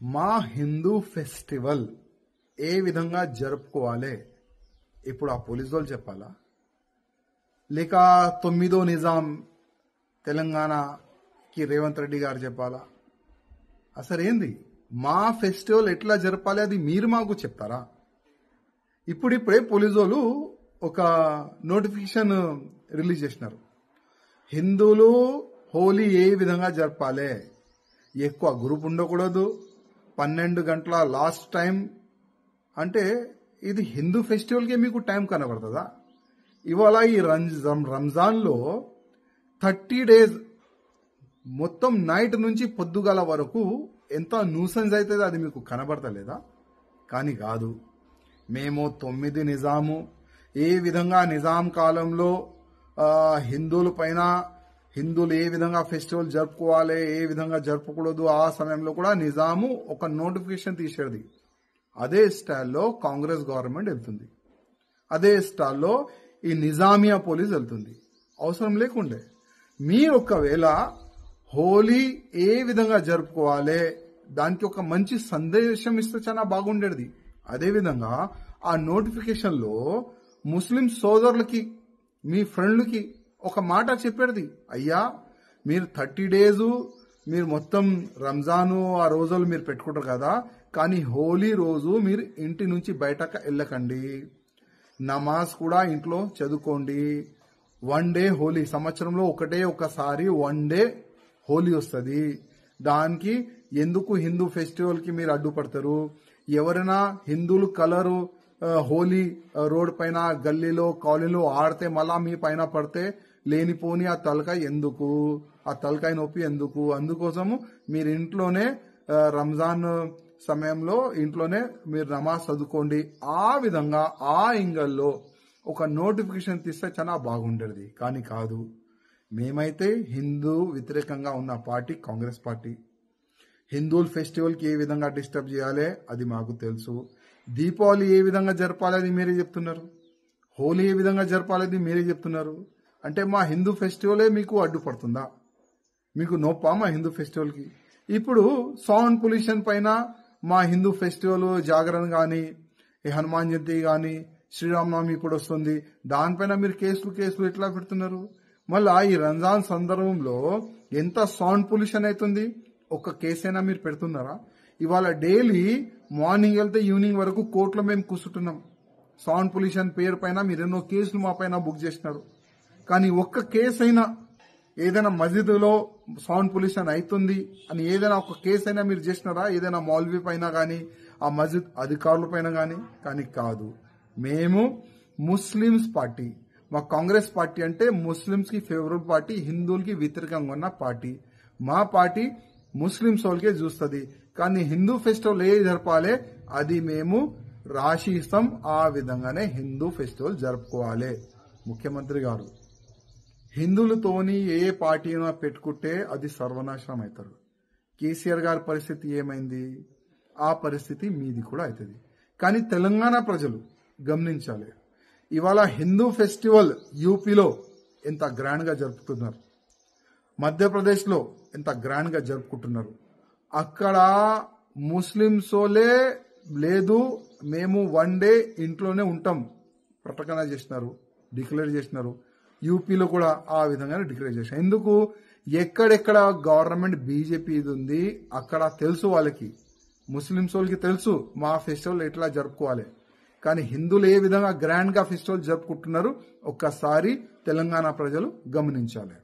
మా హిందూ ఫెస్టివల్ ఏ విధంగా జరుపుకోవాలి ఇప్పుడు ఆ పోలీసు వాళ్ళు చెప్పాలా, లేక 9వ నిజాం తెలంగాణకి రేవంత్ రెడ్డి గారు చెప్పాలా? అసలు ఏంది మా ఫెస్టివల్ ఎట్లా జరపాలి అది మీరు మాకు చెప్తారా? ఇప్పుడిప్పుడే పోలీసు వాళ్ళు ఒక నోటిఫికేషన్ రిలీజ్ చేసినారు. హిందువులు హోలీ ఏ విధంగా జరపాలి, ఎక్కువ గ్రూప్ ఉండకూడదు, 12 గంటల లాస్ట్ టైం. అంటే ఇది హిందూ ఫెస్టివల్కే మీకు టైం కనబడుతుందా? ఇవాళ ఈ రంజాన్లో 30 డేస్ మొత్తం నైట్ నుంచి పొద్దుగాల వరకు ఎంత న్యూసెన్స్ అవుతుంది అది మీకు కనబడతలేదా? కానీ కాదు, మేము 9 నిజాము ఏ విధంగా నిజాం కాలంలో హిందువుల పైన హిందువులు ఏ విధంగా ఫెస్టివల్ జరుపుకోవాలి ఏ విధంగా జరుపుకూడదు ఆ సమయంలో కూడా నిజాము ఒక నోటిఫికేషన్ తీసేది. అదే స్టైల్లో కాంగ్రెస్ గవర్నమెంట్ వెళ్తుంది, అదే స్టైల్లో ఈ నిజామియా పోలీస్ వెళ్తుంది. అవసరం లేకుండే మీరు ఒకవేళ హోలీ ఏ విధంగా జరుపుకోవాలి దానికి ఒక మంచి సందేశం ఇస్తే చాలా బాగుండేది. అదేవిధంగా ఆ నోటిఫికేషన్లో ముస్లిం సోదరులకి మీ ఫ్రెండ్లకి ఒక మాట చెప్పేది, అయ్యా మీరు 30 డేస్ మీరు మొత్తం రంజాను ఆ రోజులు మీరు పెట్టుకుంటారు కదా, కానీ హోలీ రోజు మీరు ఇంటి నుంచి బయటకు వెళ్ళకండి, నమాజ్ కూడా ఇంట్లో చదువుకోండి. 1 డే హోలీ, సంవత్సరంలో ఒకసారి 1 డే హోలీ వస్తుంది. దానికి ఎందుకు హిందూ ఫెస్టివల్కి మీరు అడ్డుపడతారు? ఎవరైనా హిందువులు కలరు హోలీ రోడ్ పైన గల్లీలో కాలనీలో ఆడితే మళ్ళా మీ పైన పడితే లేనిపోని ఆ తలకాయ ఎందుకు, ఆ తలకాయ నొప్పి ఎందుకు? అందుకోసము మీరు ఇంట్లోనే రంజాన్ సమయంలో ఇంట్లోనే మీరు నమాజ్ చదువుకోండి. ఆ విధంగా ఆ ఇంగల్లో ఒక నోటిఫికేషన్ తీస్తే చాలా బాగుండేది. కానీ కాదు, మేమైతే హిందూ వ్యతిరేకంగా ఉన్న పార్టీ కాంగ్రెస్ పార్టీ. హిందువుల ఫెస్టివల్కి ఏ విధంగా డిస్టర్బ్ చేయాలి అది మాకు తెలుసు. దీపావళి ఏ విధంగా జరపాలి అది మీరే చెప్తున్నారు, హోలీ ఏ విధంగా జరపాలి అది మీరే చెప్తున్నారు. అంటే మా హిందూ ఫెస్టివలే మీకు అడ్డుపడుతుందా? మీకు నొప్పా మా హిందూ ఫెస్టివల్కి? ఇప్పుడు సౌండ్ పొల్యూషన్ పైన మా హిందూ ఫెస్టివల్ జాగరణ కానీ హనుమాన్ జయంతి కానీ శ్రీరామనవమి ఇప్పుడు వస్తుంది, దానిపైన మీరు కేసులు ఎట్లా పెడుతున్నారు? మళ్ళా ఈ రంజాన్ సందర్భంలో ఎంత సౌండ్ పొల్యూషన్ అవుతుంది, ఒక కేసైనా మీరు పెడుతున్నారా? ఇవాళ డైలీ మార్నింగ్ వెళ్తే ఈవినింగ్ వరకు కోర్టులో మేము కూర్చుంటున్నాం. సౌండ్ పొల్యూషన్ పేరు పైన మీరు ఎన్నో కేసులు మా పైన బుక్ చేసినారు, కానీ ఒక్క కేసు అయినా ఏదైనా మస్జిద్లో సౌండ్ పొల్యూషన్ అవుతుంది అని ఏదైనా ఒక కేసు అయినా మీరు చేసినారా? ఏదైనా మౌల్వీ పైన కానీ ఆ మస్జిద్ అధికారుల పైన కానీ కాదు. మేము ముస్లిమ్స్ పార్టీ, మా కాంగ్రెస్ పార్టీ అంటే ముస్లిమ్స్ కి ఫేవరబుల్ పార్టీ, హిందువులకి వ్యతిరేకంగా ఉన్న పార్టీ. మా పార్టీ ముస్లిమ్స్ వాళ్ళకే చూస్తుంది, కానీ హిందూ ఫెస్టివల్ ఏ జరపాలి అది మేము రాసి ఇస్తాం. ఆ విధంగానే హిందూ ఫెస్టివల్ జరుపుకోవాలి. ముఖ్యమంత్రి గారు హిందువులతోని ఏ పార్టీ పెట్టుకుంటే అది సర్వనాశనం అవుతారు. కేసీఆర్ గారి పరిస్థితి ఏమైంది? ఆ పరిస్థితి మీది కూడా అవుతుంది. కానీ తెలంగాణ ప్రజలు గమనించాలి, ఇవాళ హిందూ ఫెస్టివల్ యూపీలో ఎంత గ్రాండ్ గా జరుపుతున్నారు, మధ్యప్రదేశ్లో ఎంత గ్రాండ్ గా జరుపుకుంటున్నారు. అక్కడ ముస్లింసోలే లేదు మేము 1 డే ఇంట్లోనే ఉంటాం ప్రకటన చేసినారు, డిక్లేర్ చేసినారు. యూపీలో కూడా ఆ విధంగానే డిక్లేర్ చేసినారు. ఎందుకు? ఎక్కడెక్కడ గవర్నమెంట్ బీజేపీ ఉంది అక్కడ తెలుసు వాళ్ళకి, ముస్లింస్ వాళ్ళకి తెలుసు మా ఫెస్టివల్ ఎట్లా జరుపుకోవాలి. కానీ హిందువులు ఏ విధంగా గ్రాండ్ గా ఫెస్టివల్ జరుపుకుంటున్నారు ఒక్కసారి తెలంగాణ ప్రజలు గమనించాలి.